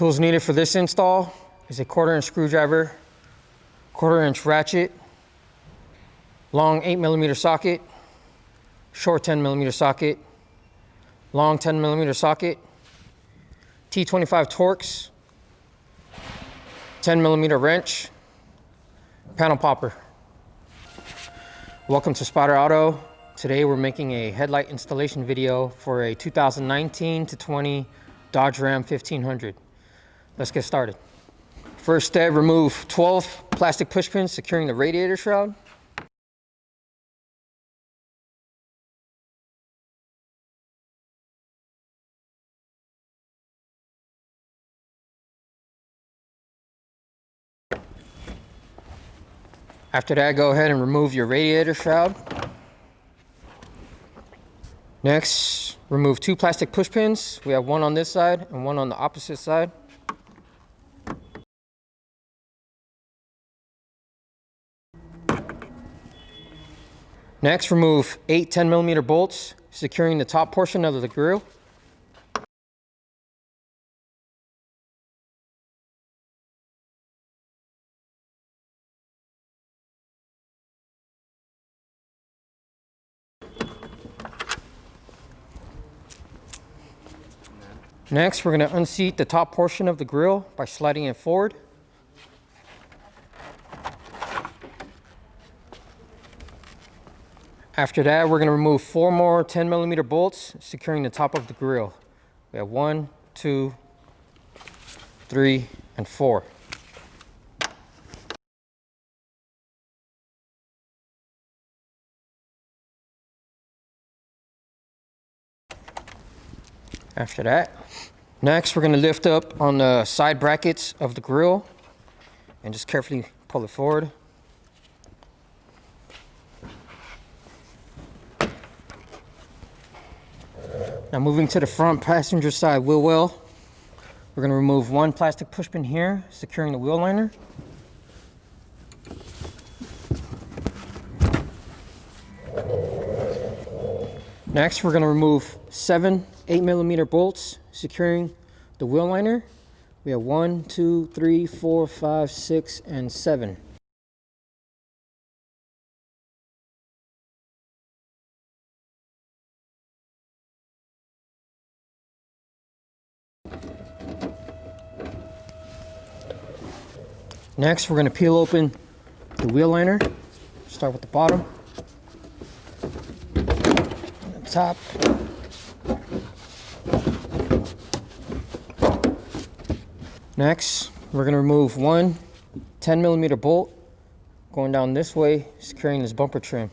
Tools needed for this install is a 1/4" screwdriver, 1/4" ratchet, long 8mm socket, short 10mm socket, long 10mm socket, T25 Torx, 10mm wrench, panel popper. Welcome to Spyder Auto. Today we're making a headlight installation video for a 2019 to 20 Dodge Ram 1500. Let's get started. First step, remove 12 plastic push pins securing the radiator shroud. After that, go ahead and remove your radiator shroud. Next, remove 2 plastic push pins. We have one on this side and one on the opposite side. Next, remove 8 10mm bolts securing the top portion of the grill. Next, we're going to unseat the top portion of the grill by sliding it forward. After that, we're going to remove 4 more 10mm bolts securing the top of the grill. We have 1, 2, 3, and 4. After that, next we're going to lift up on the side brackets of the grill and just carefully pull it forward. Now moving to the front passenger side wheel well, we're going to remove 1 plastic push pin here securing the wheel liner. Next, we're going to remove 7 8mm bolts securing the wheel liner. We have 1, 2, 3, 4, 5, 6, and 7. Next, we're going to peel open the wheel liner. Start with the bottom, the top. Next, we're going to remove 1 10mm bolt going down this way, securing this bumper trim.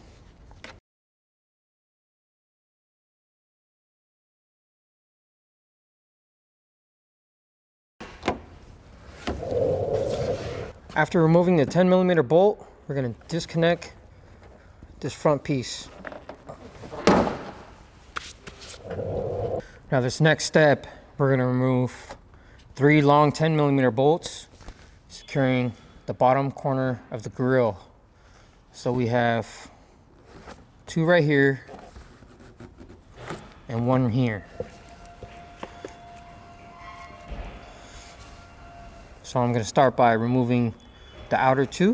After removing the 10mm bolt, we're going to disconnect this front piece. Now this next step, we're going to remove 3 long 10mm bolts securing the bottom corner of the grill. So we have 2 right here and 1 here. So I'm going to start by removing the outer 2.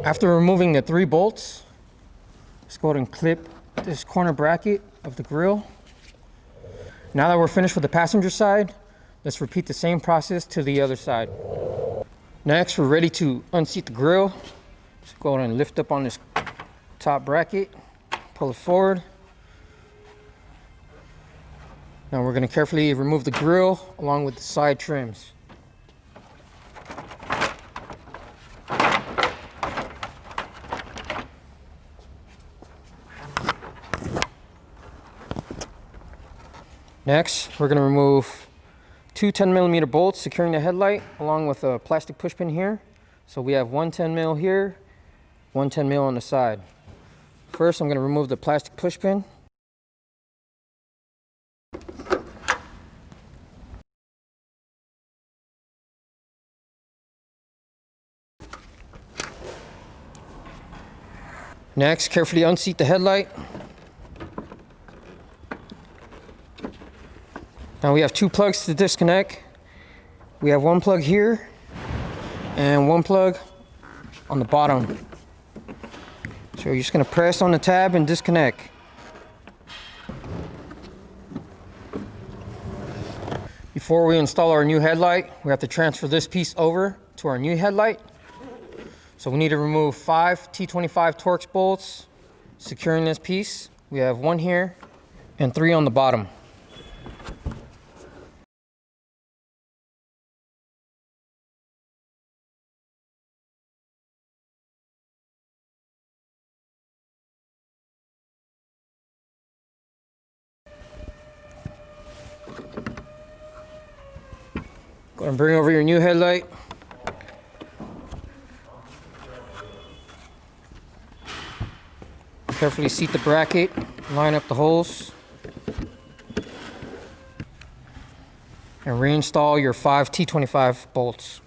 After removing the 3 bolts, let's go ahead and clip this corner bracket of the grill. Now that we're finished with the passenger side, let's repeat the same process to the other side. Next, we're ready to unseat the grill. Just go ahead and lift up on this top bracket, pull it forward. Now we're going to carefully remove the grill along with the side trims. Next, we're going to remove two 10mm bolts securing the headlight along with a plastic pushpin here. So we have one 10mm here, one 10mm on the side. First, I'm going to remove the plastic pushpin. Next, carefully unseat the headlight. Now we have two plugs to disconnect. We have one plug here and one plug on the bottom. So you're just going to press on the tab and disconnect. Before we install our new headlight, we have to transfer this piece over to our new headlight. So we need to remove 5 T25 Torx bolts securing this piece. We have one here and 3 on the bottom. Go ahead and bring over your new headlight. Carefully seat the bracket, line up the holes, and reinstall your 5 T25 bolts.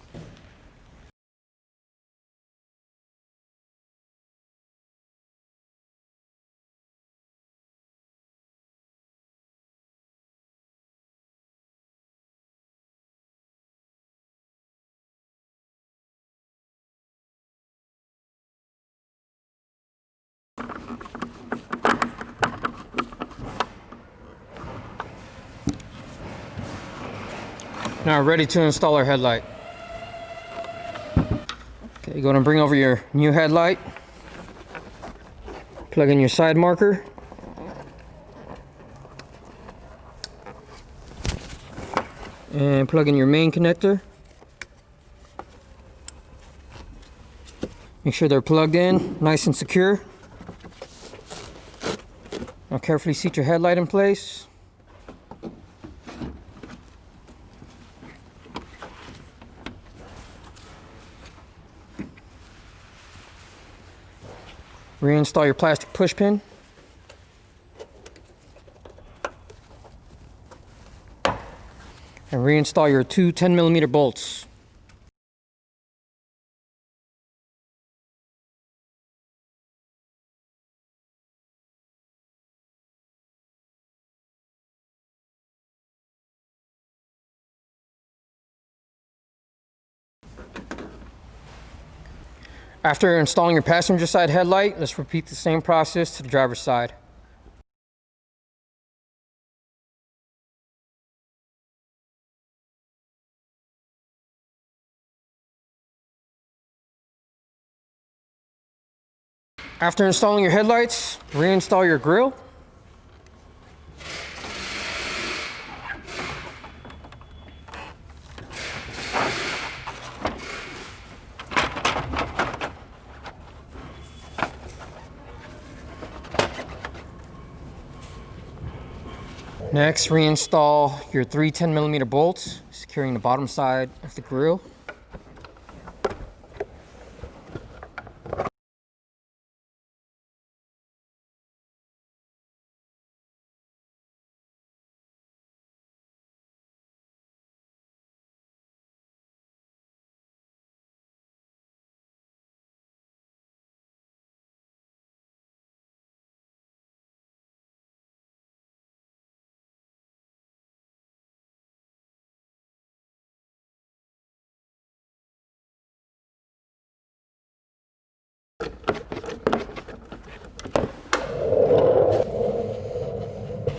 Now we're ready to install our headlight. Okay, go ahead and bring over your new headlight. Plug in your side marker. And plug in your main connector. Make sure they're plugged in, nice and secure. Now carefully seat your headlight in place. Reinstall your plastic pushpin. And reinstall your two 10mm bolts. After installing your passenger side headlight, let's repeat the same process to the driver's side. After installing your headlights, reinstall your grille. Next, reinstall your 3 10mm bolts, securing the bottom side of the grille.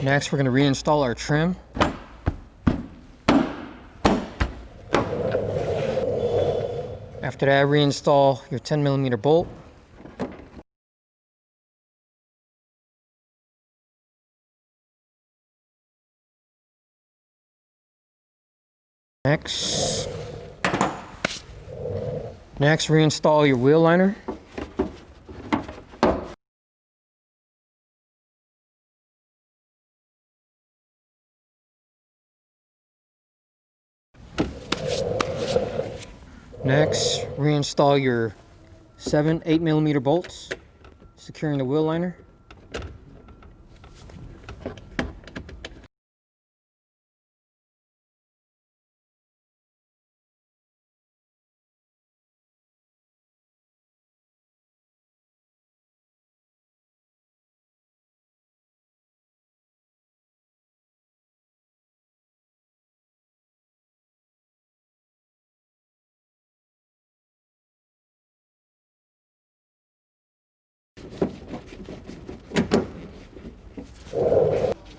Next, we're going to reinstall our trim. After that, reinstall your 10mm bolt. Next, reinstall your wheel liner. Next, reinstall your 8mm bolts, securing the wheel liner.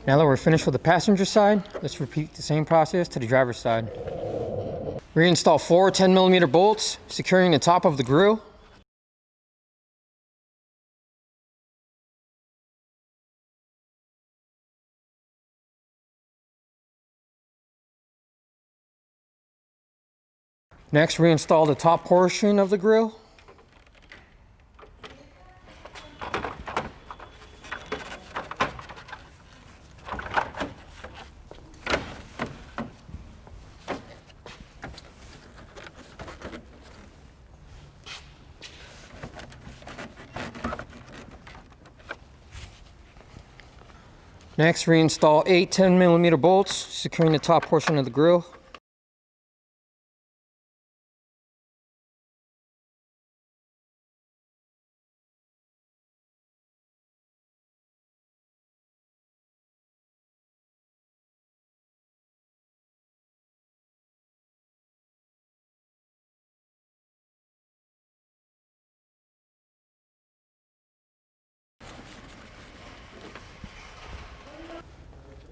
Now that we're finished with the passenger side, let's repeat the same process to the driver's side. Reinstall 4 10mm bolts, securing the top of the grille. Next, reinstall the top portion of the grille. Next, reinstall 8 10mm bolts, securing the top portion of the grille.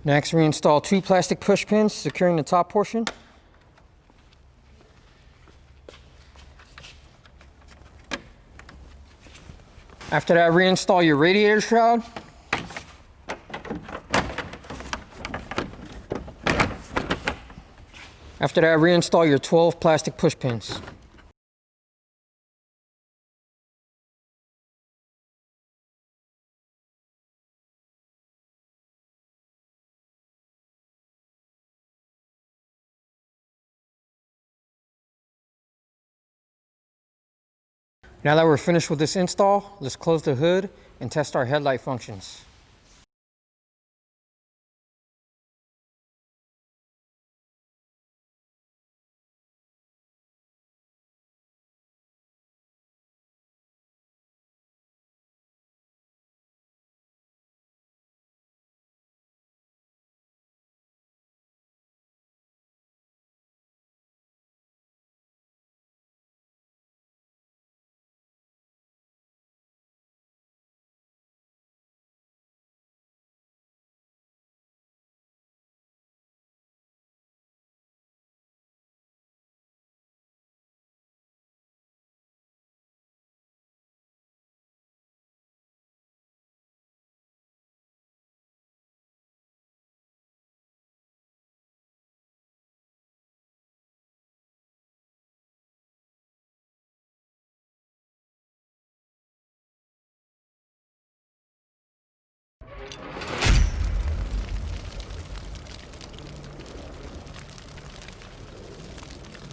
Next, reinstall 2 plastic push pins, securing the top portion. After that, reinstall your radiator shroud. After that, reinstall your 12 plastic push pins. Now that we're finished with this install, let's close the hood and test our headlight functions.